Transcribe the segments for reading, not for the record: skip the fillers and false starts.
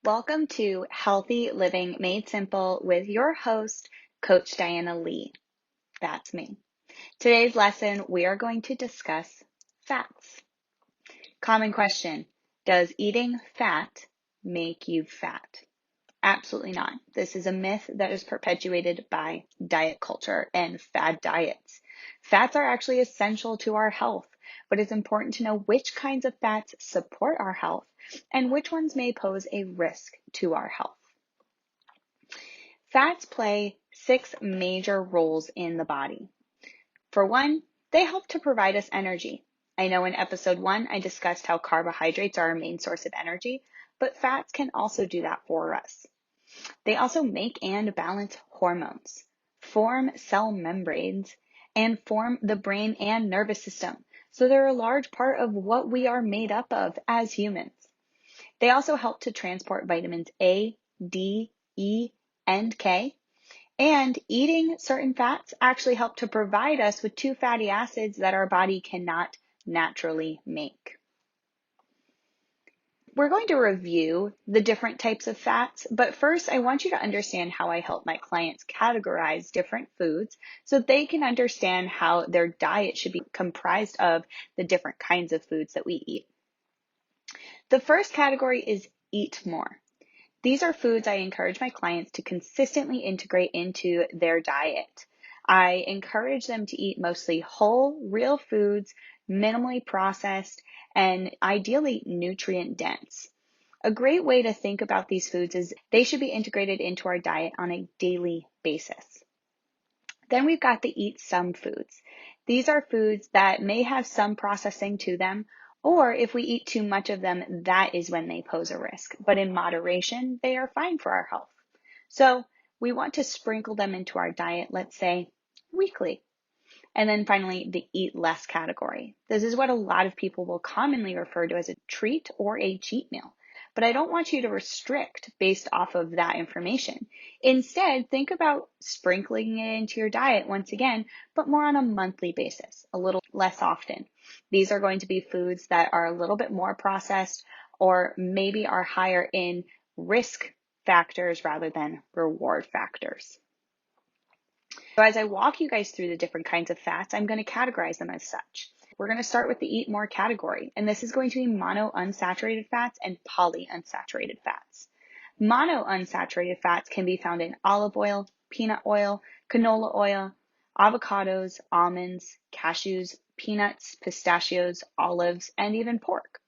Welcome to Healthy Living Made Simple with your host, Coach Diana Lee. That's me. Today's lesson, we are going to discuss fats. Common question, does eating fat make you fat? Absolutely not. This is a myth that is perpetuated by diet culture and fad diets. Fats are actually essential to our health, but it's important to know which kinds of fats support our health and which ones may pose a risk to our health. Fats play 6 major roles in the body. For one, they help to provide us energy. I know in episode 1, I discussed how carbohydrates are our main source of energy, but fats can also do that for us. They also make and balance hormones, form cell membranes, and form the brain and nervous system. So they're a large part of what we are made up of as humans. They also help to transport vitamins A, D, E, and K. And eating certain fats actually help to provide us with 2 fatty acids that our body cannot naturally make. We're going to review the different types of fats, but first I want you to understand how I help my clients categorize different foods so they can understand how their diet should be comprised of the different kinds of foods that we eat. The first category is eat more. These are foods I encourage my clients to consistently integrate into their diet. I encourage them to eat mostly whole, real foods, minimally processed, and ideally nutrient dense. A great way to think about these foods is they should be integrated into our diet on a daily basis. Then we've got the eat some foods. These are foods that may have some processing to them, or if we eat too much of them, that is when they pose a risk. But in moderation, they are fine for our health. So we want to sprinkle them into our diet, let's say weekly. And then finally, the eat less category. This is what a lot of people will commonly refer to as a treat or a cheat meal. But I don't want you to restrict based off of that information. Instead, think about sprinkling it into your diet once again, but more on a monthly basis, a little less often. These are going to be foods that are a little bit more processed or maybe are higher in risk factors rather than reward factors. So as I walk you guys through the different kinds of fats, I'm going to categorize them as such. We're going to start with the eat more category, and this is going to be monounsaturated fats and polyunsaturated fats. Monounsaturated fats can be found in olive oil, peanut oil, canola oil, avocados, almonds, cashews, peanuts, pistachios, olives, and even pork.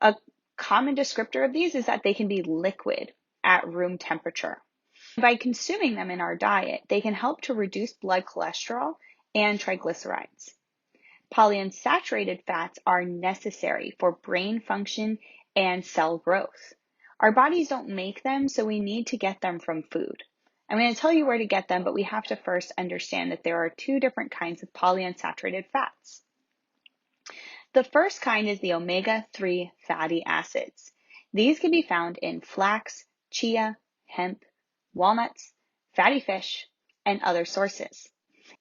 A common descriptor of these is that they can be liquid at room temperature. By consuming them in our diet, they can help to reduce blood cholesterol and triglycerides. Polyunsaturated fats are necessary for brain function and cell growth. Our bodies don't make them, so we need to get them from food. I'm going to tell you where to get them, but we have to first understand that there are 2 different kinds of polyunsaturated fats. The first kind is the omega-3 fatty acids. These can be found in flax, chia, hemp, walnuts, fatty fish, and other sources.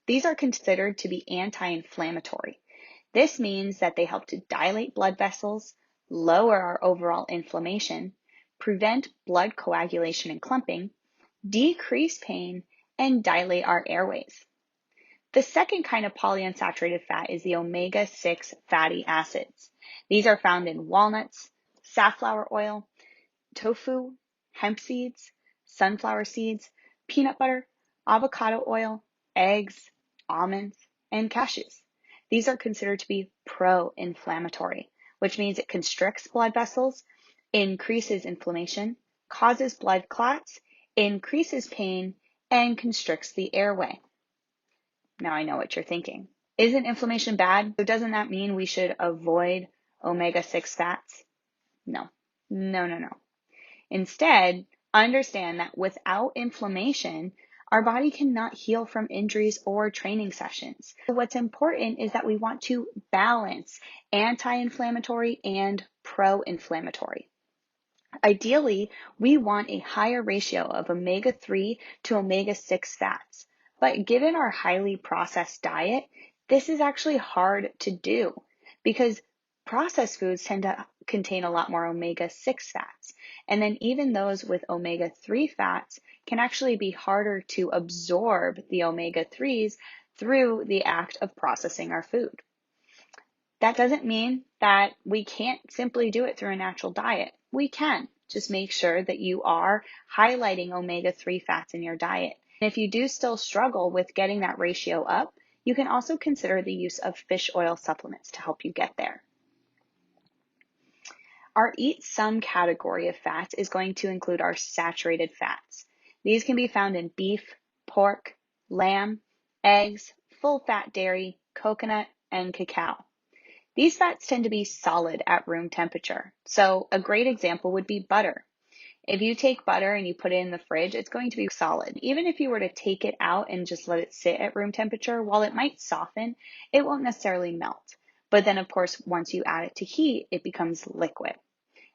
These are considered to be anti-inflammatory. This means that they help to dilate blood vessels, lower our overall inflammation, prevent blood coagulation and clumping, decrease pain, and dilate our airways. The second kind of polyunsaturated fat is the omega-6 fatty acids. These are found in walnuts, safflower oil, tofu, hemp seeds, sunflower seeds, peanut butter, avocado oil, eggs, almonds, and cashews. These are considered to be pro-inflammatory, which means it constricts blood vessels, increases inflammation, causes blood clots, increases pain, and constricts the airway. Now I know what you're thinking. Isn't inflammation bad? So doesn't that mean we should avoid omega-6 fats? No. No. Instead, understand that without inflammation, our body cannot heal from injuries or training sessions. What's important is that we want to balance anti-inflammatory and pro-inflammatory. Ideally, we want a higher ratio of omega-3 to omega-6 fats. But given our highly processed diet, this is actually hard to do because processed foods tend to contain a lot more omega-6 fats. And then even those with omega-3 fats can actually be harder to absorb the omega-3s through the act of processing our food. That doesn't mean that we can't simply do it through a natural diet. We can. Just make sure that you are highlighting omega-3 fats in your diet. And if you do still struggle with getting that ratio up, you can also consider the use of fish oil supplements to help you get there. Our eat some category of fats is going to include our saturated fats. These can be found in beef, pork, lamb, eggs, full fat dairy, coconut, and cacao. These fats tend to be solid at room temperature. So a great example would be butter. If you take butter and you put it in the fridge, it's going to be solid. Even if you were to take it out and just let it sit at room temperature, while it might soften, it won't necessarily melt. But then, of course, once you add it to heat, it becomes liquid.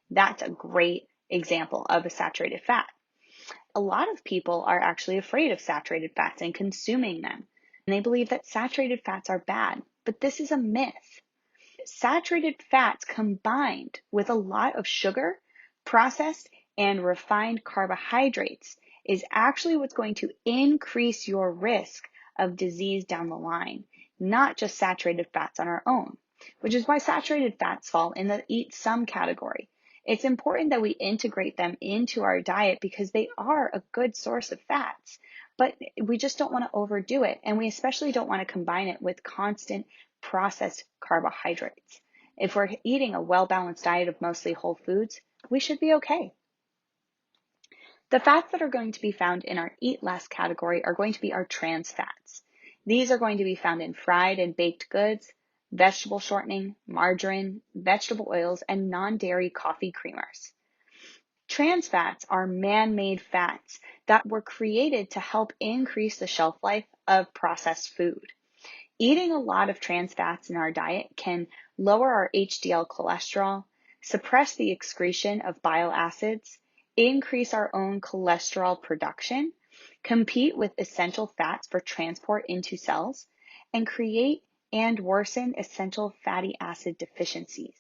That's a great example of a saturated fat. A lot of people are actually afraid of saturated fats and consuming them. And they believe that saturated fats are bad, but this is a myth. Saturated fats combined with a lot of sugar, processed and refined carbohydrates is actually what's going to increase your risk of disease down the line, not just saturated fats on our own, which is why saturated fats fall in the eat some category. It's important that we integrate them into our diet because they are a good source of fats, but we just don't want to overdo it. And we especially don't want to combine it with constant processed carbohydrates. If we're eating a well-balanced diet of mostly whole foods, we should be okay. The fats that are going to be found in our eat less category are going to be our trans fats. These are going to be found in fried and baked goods, vegetable shortening, margarine, vegetable oils, and non-dairy coffee creamers. Trans fats are man-made fats that were created to help increase the shelf life of processed food. Eating a lot of trans fats in our diet can lower our HDL cholesterol, suppress the excretion of bile acids, increase our own cholesterol production, compete with essential fats for transport into cells, and create and worsen essential fatty acid deficiencies.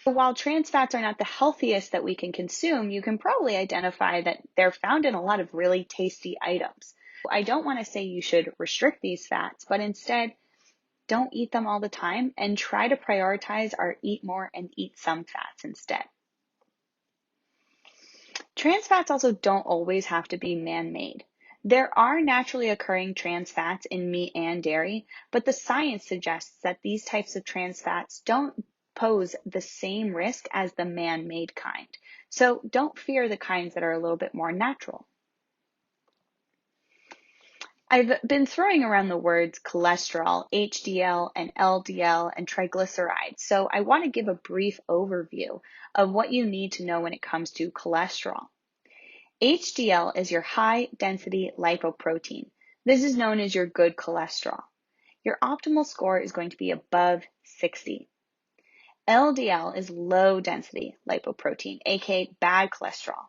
So while trans fats are not the healthiest that we can consume, you can probably identify that they're found in a lot of really tasty items. I don't want to say you should restrict these fats, but instead, don't eat them all the time and try to prioritize our eat more and eat some fats instead. Trans fats also don't always have to be man-made. There are naturally occurring trans fats in meat and dairy, but the science suggests that these types of trans fats don't pose the same risk as the man-made kind. So don't fear the kinds that are a little bit more natural. I've been throwing around the words cholesterol, HDL, and LDL, and triglycerides, so I want to give a brief overview of what you need to know when it comes to cholesterol. HDL is your high-density lipoprotein. This is known as your good cholesterol. Your optimal score is going to be above 60. LDL is low-density lipoprotein, aka bad cholesterol.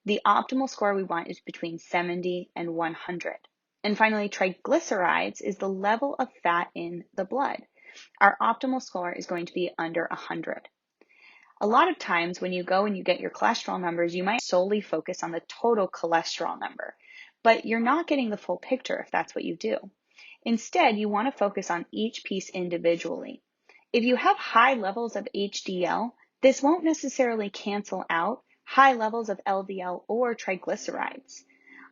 The optimal score we want is between 70 and 100. And finally, triglycerides is the level of fat in the blood. Our optimal score is going to be under 100. A lot of times when you go and you get your cholesterol numbers, you might solely focus on the total cholesterol number, but you're not getting the full picture if that's what you do. Instead, you want to focus on each piece individually. If you have high levels of HDL, this won't necessarily cancel out high levels of LDL or triglycerides.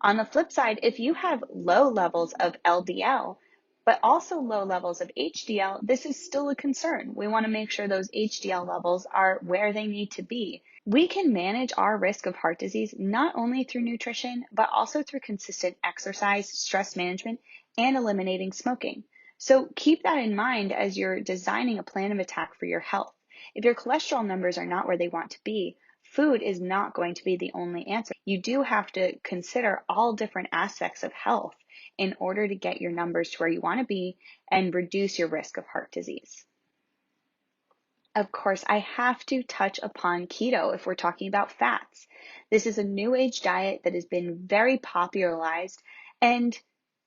On the flip side, if you have low levels of LDL, but also low levels of HDL, this is still a concern. We want to make sure those HDL levels are where they need to be. We can manage our risk of heart disease not only through nutrition, but also through consistent exercise, stress management, and eliminating smoking. So keep that in mind as you're designing a plan of attack for your health. If your cholesterol numbers are not where they want to be, food is not going to be the only answer. You do have to consider all different aspects of health in order to get your numbers to where you want to be and reduce your risk of heart disease. Of course, I have to touch upon keto if we're talking about fats. This is a new age diet that has been very popularized, and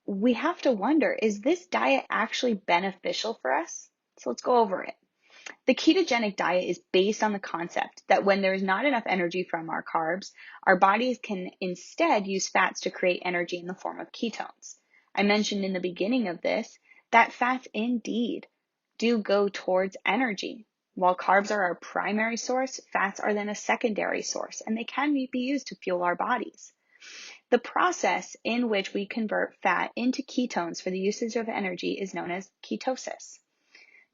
we have to wonder, is this diet actually beneficial for us? So let's go over it. The ketogenic diet is based on the concept that when there is not enough energy from our carbs, our bodies can instead use fats to create energy in the form of ketones. I mentioned in the beginning of this that fats indeed do go towards energy. While carbs are our primary source, fats are then a secondary source, and they can be used to fuel our bodies. The process in which we convert fat into ketones for the usage of energy is known as ketosis.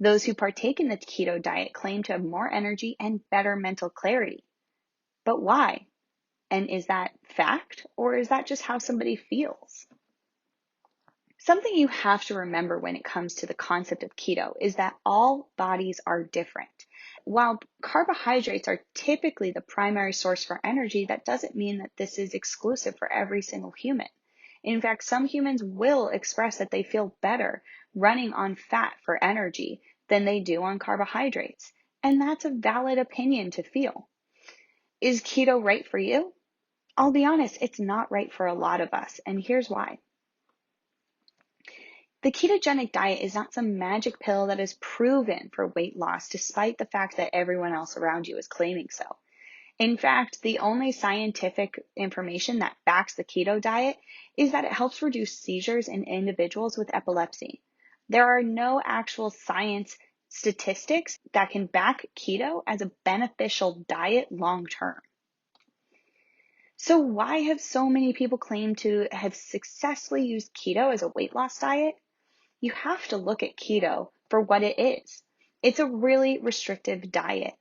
Those who partake in the keto diet claim to have more energy and better mental clarity. But why? And is that fact, or is that just how somebody feels? Something you have to remember when it comes to the concept of keto is that all bodies are different. While carbohydrates are typically the primary source for energy, that doesn't mean that this is exclusive for every single human. In fact, some humans will express that they feel better running on fat for energy than they do on carbohydrates. And that's a valid opinion to feel. Is keto right for you? I'll be honest, it's not right for a lot of us, and here's why. The ketogenic diet is not some magic pill that is proven for weight loss, despite the fact that everyone else around you is claiming so. In fact, the only scientific information that backs the keto diet is that it helps reduce seizures in individuals with epilepsy. There are no actual science statistics that can back keto as a beneficial diet long term. So why have so many people claimed to have successfully used keto as a weight loss diet? You have to look at keto for what it is. It's a really restrictive diet.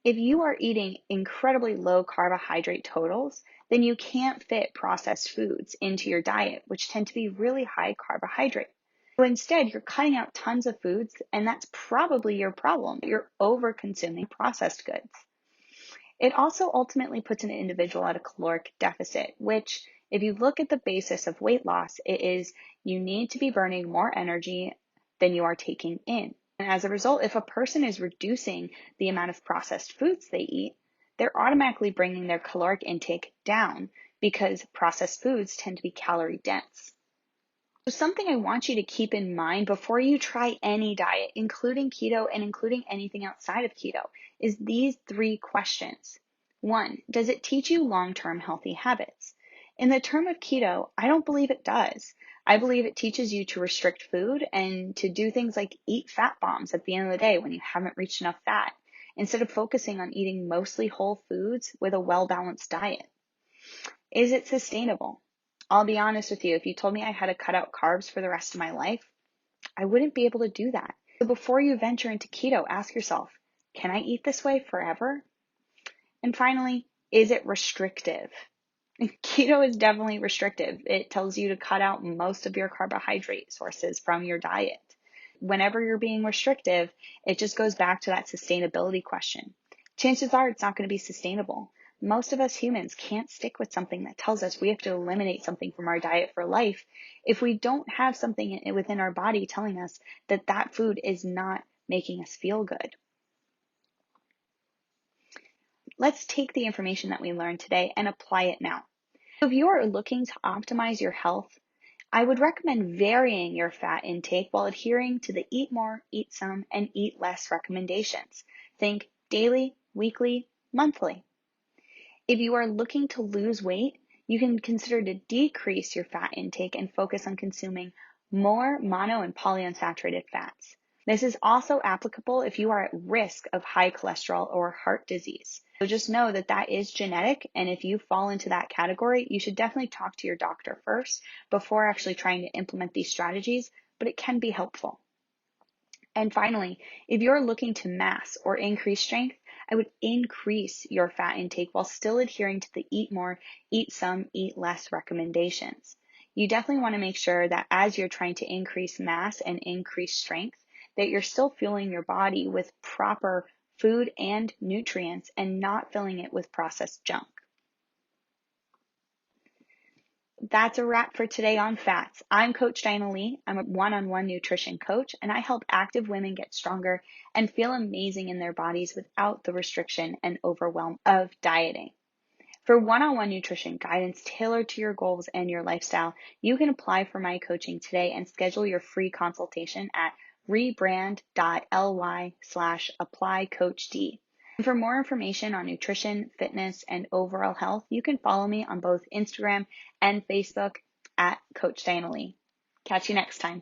If you are eating incredibly low carbohydrate totals, then you can't fit processed foods into your diet, which tend to be really high carbohydrate. So instead, you're cutting out tons of foods, and that's probably your problem. You're over-consuming processed goods. It also ultimately puts an individual at a caloric deficit, which, if you look at the basis of weight loss, it is you need to be burning more energy than you are taking in. And as a result, if a person is reducing the amount of processed foods they eat, they're automatically bringing their caloric intake down because processed foods tend to be calorie dense. So something I want you to keep in mind before you try any diet, including keto and including anything outside of keto, is these 3 questions. 1, does it teach you long-term healthy habits? In the term of keto, I don't believe it does. I believe it teaches you to restrict food and to do things like eat fat bombs at the end of the day when you haven't reached enough fat, instead of focusing on eating mostly whole foods with a well-balanced diet. Is it sustainable? I'll be honest with you, if you told me I had to cut out carbs for the rest of my life, I wouldn't be able to do that. So before you venture into keto, ask yourself, can I eat this way forever? And finally, is it restrictive? Keto is definitely restrictive. It tells you to cut out most of your carbohydrate sources from your diet. Whenever you're being restrictive, it just goes back to that sustainability question. Chances are it's not going to be sustainable. Most of us humans can't stick with something that tells us we have to eliminate something from our diet for life if we don't have something within our body telling us that that food is not making us feel good. Let's take the information that we learned today and apply it now. If you are looking to optimize your health, I would recommend varying your fat intake while adhering to the eat more, eat some, and eat less recommendations. Think daily, weekly, monthly. If you are looking to lose weight, you can consider to decrease your fat intake and focus on consuming more mono and polyunsaturated fats. This is also applicable if you are at risk of high cholesterol or heart disease. So just know that that is genetic, and if you fall into that category, you should definitely talk to your doctor first before actually trying to implement these strategies, but it can be helpful. And finally, if you're looking to mass or increase strength, I would increase your fat intake while still adhering to the eat more, eat some, eat less recommendations. You definitely want to make sure that as you're trying to increase mass and increase strength, that you're still fueling your body with proper food and nutrients and not filling it with processed junk. That's a wrap for today on fats. I'm Coach Dinah Lee. I'm a one-on-one nutrition coach, and I help active women get stronger and feel amazing in their bodies without the restriction and overwhelm of dieting. For one-on-one nutrition guidance tailored to your goals and your lifestyle, you can apply for my coaching today and schedule your free consultation at rebrand.ly/applycoachd. And for more information on nutrition, fitness, and overall health, you can follow me on both Instagram and Facebook at Coach Diana Lee. Catch you next time.